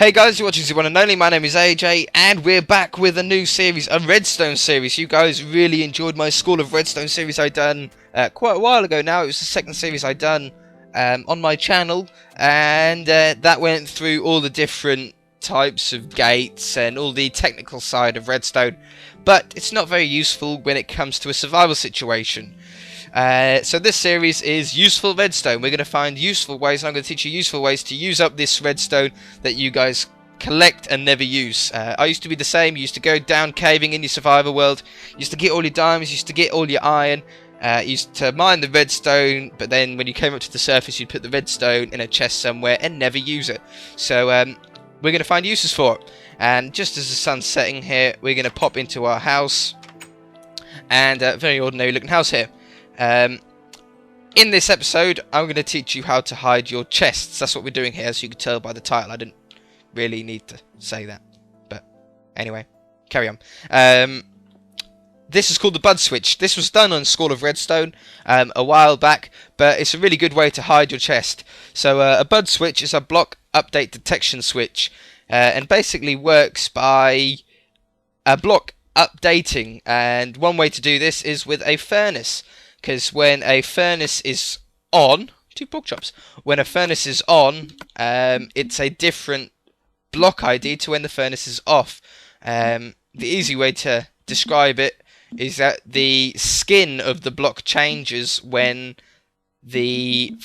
Hey guys, you're watching the one and only. My name is AJ, and we're back with a new series, a Redstone series. You guys really enjoyed my School of Redstone series I done quite a while ago now. It was the second series I done on my channel, and that went through all the different types of gates and all the technical side of Redstone. But it's not very useful when it comes to a survival situation. So this series is Useful Redstone. We're going to find useful ways, and I'm going to teach you useful ways to use up this redstone that you guys collect and never use. I used to be the same. You used to go down caving in your survival world, used to get all your diamonds, used to get all your iron, used to mine the redstone, but then when you came up to the surface you'd put the redstone in a chest somewhere and never use it. So we're going to find uses for it. And just as the sun's setting here, we're going to pop into our house, and a very ordinary looking house here. In this episode, I'm going to teach you how to hide your chests. That's what we're doing here, as you can tell by the title. I didn't really need to say that, but anyway, carry on. This is called the bud switch. This was done on School of Redstone a while back, but it's a really good way to hide your chest. So a bud switch is a block update detection switch, and basically works by a block updating. And one way to do this is with a furnace. Because when a furnace is on, when a furnace is on, it's a different block ID to when the furnace is off. The easy way to describe it is that the skin of the block changes when when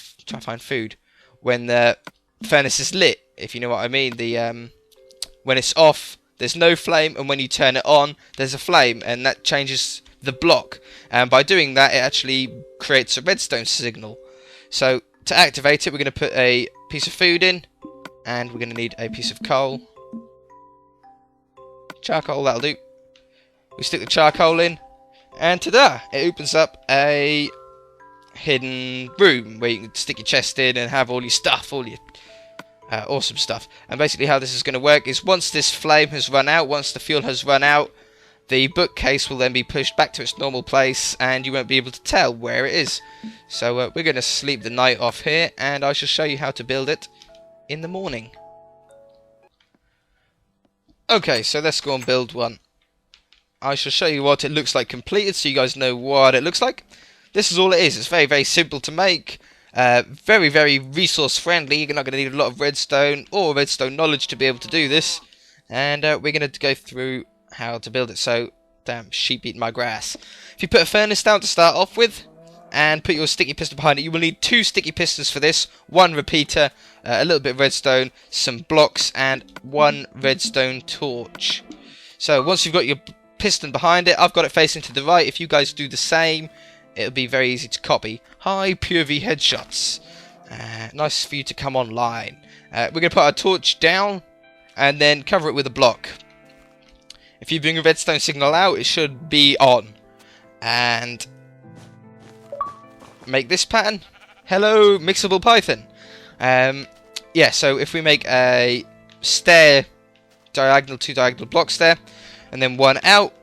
the furnace is lit, if you know what I mean. When it's off, there's no flame, and when you turn it on, there's a flame, and that changes the block, and by doing that it actually creates a redstone signal. So to activate it, we're going to put a piece of food in, and we're going to need a piece of charcoal, that'll do. We stick the charcoal in, and ta-da! It opens up a hidden room where you can stick your chest in and have all your stuff, all your awesome stuff. And basically how this is going to work is once this flame has run out, once the fuel has run out, the bookcase will then be pushed back to its normal place, and you won't be able to tell where it is. So we're going to sleep the night off here, and I shall show you how to build it in the morning. Okay, so let's go and build one. I shall show you what it looks like completed, so you guys know what it looks like. This is all it is. It's very, very simple to make. Very, very resource friendly. You're not going to need a lot of redstone or redstone knowledge to be able to do this. And we're going to go through how to build it. So, damn, sheep eating my grass. If you put a furnace down to start off with, and put your sticky piston behind it, you will need 2 sticky pistons for this, 1 repeater, a little bit of redstone, some blocks, and 1 redstone torch. So once you've got your piston behind it, I've got it facing to the right. If you guys do the same, it'll be very easy to copy. Hi, Pure V headshots. Nice for you to come online. We're going to put our torch down, and then cover it with a block. If you bring a redstone signal out, it should be on. And make this pattern. Hello, mixable Python. Yeah, so if we make a stair, 2 diagonal blocks there, and then 1 out,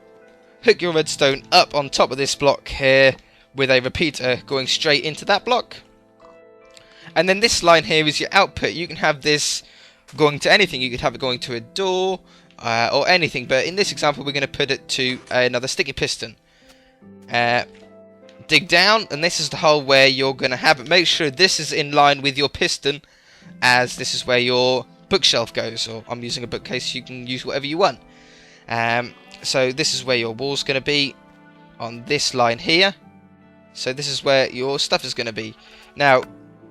hook your redstone up on top of this block here with a repeater going straight into that block. And then this line here is your output. You can have this going to anything. You could have it going to a door, or anything, but in this example we're going to put it to another sticky piston. Dig down, and this is the hole where you're going to have it. Make sure this is in line with your piston, as this is where your bookshelf goes, or I'm using a bookcase, you can use whatever you want. So this is where your wall's going to be, on this line here. So this is where your stuff is going to be. Now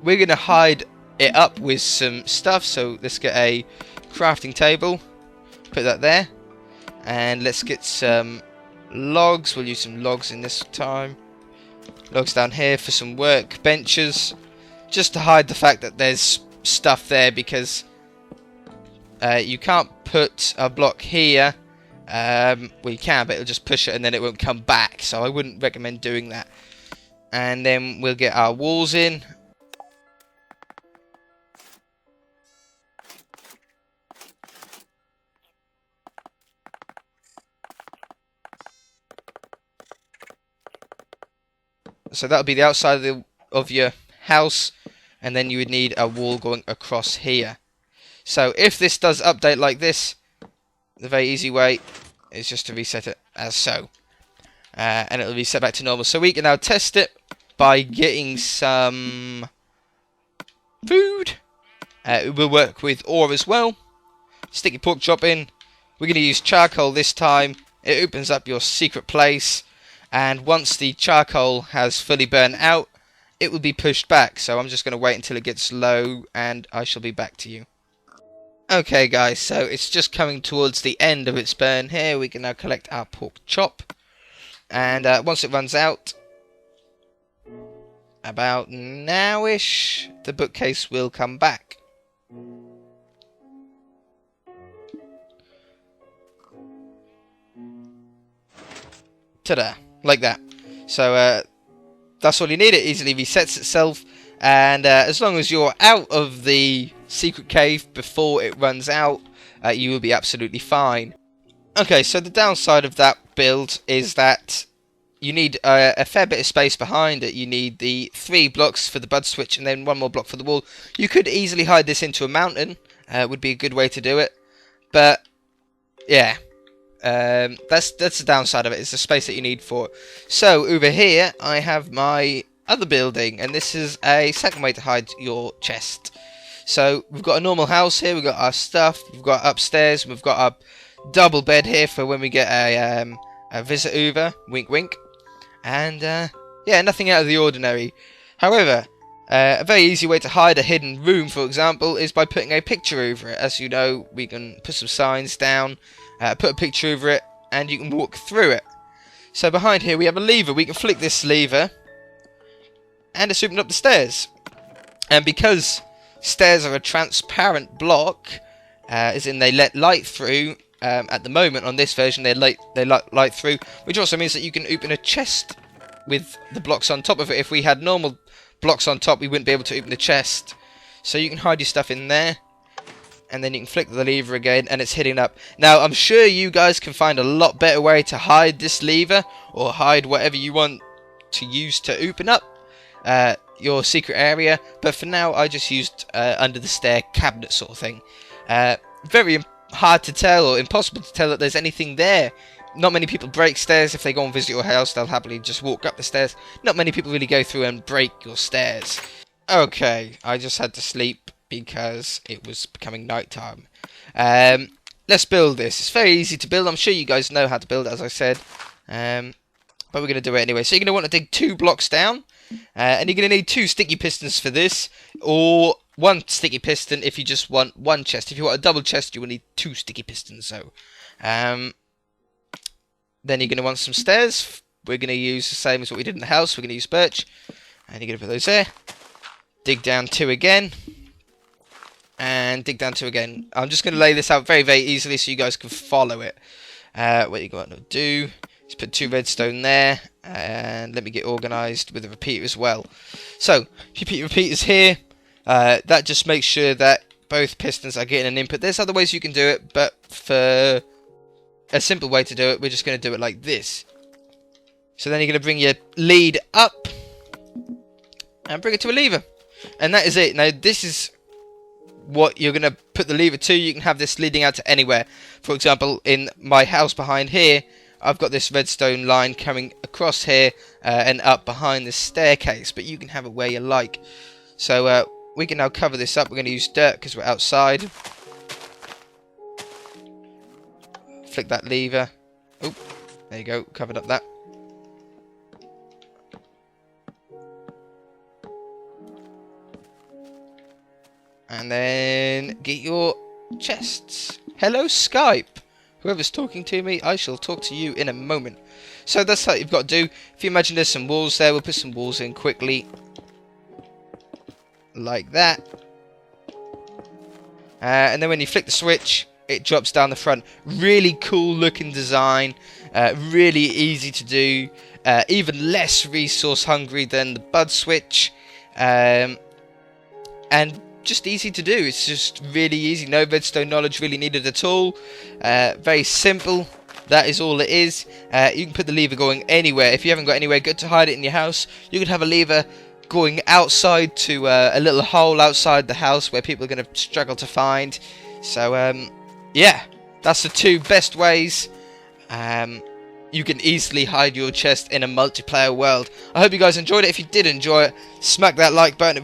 we're going to hide it up with some stuff, so let's get a crafting table. Put that there, and let's get some logs. We'll use some logs in this time. Logs down here for some workbenches, just to hide the fact that there's stuff there, because you can't put a block here. Well, you can, but it'll just push it and then it won't come back, so I wouldn't recommend doing that. And then we'll get our walls in. So that'll be the outside of your house, and then you would need a wall going across here. So if this does update like this, the very easy way is just to reset it as so. And it'll be set back to normal. So we can now test it by getting some food. It will work with ore as well. Stick your pork chop in. We're going to use charcoal this time. It opens up your secret place. And once the charcoal has fully burned out, it will be pushed back. So I'm just going to wait until it gets low and I shall be back to you. Okay guys, so it's just coming towards the end of its burn here. We can now collect our pork chop. And once it runs out, about now-ish, the bookcase will come back. Ta-da! Like that. So that's all you need. It easily resets itself. And as long as you're out of the secret cave before it runs out, you will be absolutely fine. Okay, so the downside of that build is that you need a fair bit of space behind it. You need the 3 blocks for the bud switch and then 1 more block for the wall. You could easily hide this into a mountain. Would be a good way to do it. But, yeah. That's the downside of it. It's the space that you need for it. So, over here, I have my other building. And this is a second way to hide your chest. So, we've got a normal house here. We've got our stuff. We've got upstairs. We've got our double bed here for when we get a visit over. Wink, wink. And, yeah, nothing out of the ordinary. However, a very easy way to hide a hidden room, for example, is by putting a picture over it. As you know, we can put some signs down, put a picture over it, and you can walk through it. So behind here we have a lever. We can flick this lever, and it's opened up the stairs. And because stairs are a transparent block, as in they let light through, at the moment on this version they let light through, which also means that you can open a chest with the blocks on top of it. If we had normal blocks on top, we wouldn't be able to open the chest. So you can hide your stuff in there, and then you can flick the lever again, and it's hidden up. Now, I'm sure you guys can find a lot better way to hide this lever, or hide whatever you want to use to open up your secret area. But for now, I just used under the stair cabinet sort of thing. Very hard to tell, or impossible to tell, that there's anything there. Not many people break stairs. If they go and visit your house, they'll happily just walk up the stairs. Not many people really go through and break your stairs. Okay, I just had to sleep because it was becoming night time. Let's build this. It's very easy to build. I'm sure you guys know how to build it, as I said. But we're going to do it anyway. So you're going to want to dig 2 blocks down. And you're going to need 2 sticky pistons for this. Or 1 sticky piston if you just want 1 chest. If you want a double chest, you will need 2 sticky pistons. So, then you're going to want some stairs. We're going to use the same as what we did in the house. We're going to use birch. And you're going to put those there. Dig down 2 again. And dig down 2 again. I'm just going to lay this out very, very easily so you guys can follow it. What you're going to do is put 2 redstone there. And let me get organised with a repeater as well. So, if you put your repeaters here, that just makes sure that both pistons are getting an input. There's other ways you can do it, but for a simple way to do it, we're just going to do it like this. So then you're going to bring your lead up and bring it to a lever. And that is it. Now this is what you're going to put the lever to. You can have this leading out to anywhere. For example, in my house behind here, I've got this redstone line coming across here and up behind the staircase. But you can have it where you like. So we can now cover this up. We're going to use dirt because we're outside. Flick that lever. Oh, there you go. Covered up that. And then get your chests. Hello, Skype. Whoever's talking to me, I shall talk to you in a moment. So that's what you've got to do. If you imagine there's some walls there, we'll put some walls in quickly. Like that. And then when you flick the switch, it drops down the front. Really cool looking design. Really easy to do. Even less resource hungry than the bud switch. And just easy to do. It's just really easy. No redstone knowledge really needed at all. Very simple. That is all it is. You can put the lever going anywhere. If you haven't got anywhere good to hide it in your house, you could have a lever going outside to a little hole outside the house where people are going to struggle to find. So yeah, that's the two best ways you can easily hide your chest in a multiplayer world. I hope you guys enjoyed it. If you did enjoy it, smack that like button.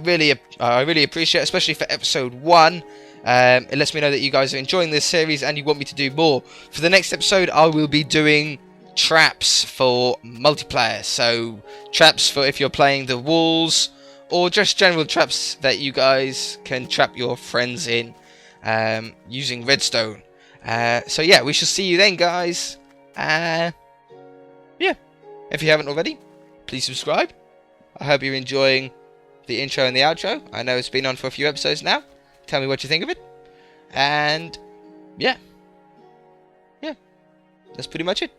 I really appreciate it, especially for episode 1. It lets me know that you guys are enjoying this series and you want me to do more. For the next episode, I will be doing traps for multiplayer. So traps for if you're playing the walls, or just general traps that you guys can trap your friends in using redstone. So yeah, we shall see you then, guys. Yeah, if you haven't already, please subscribe. I hope you're enjoying the intro and the outro. I know it's been on for a few episodes now. Tell me what you think of it. And yeah, that's pretty much it.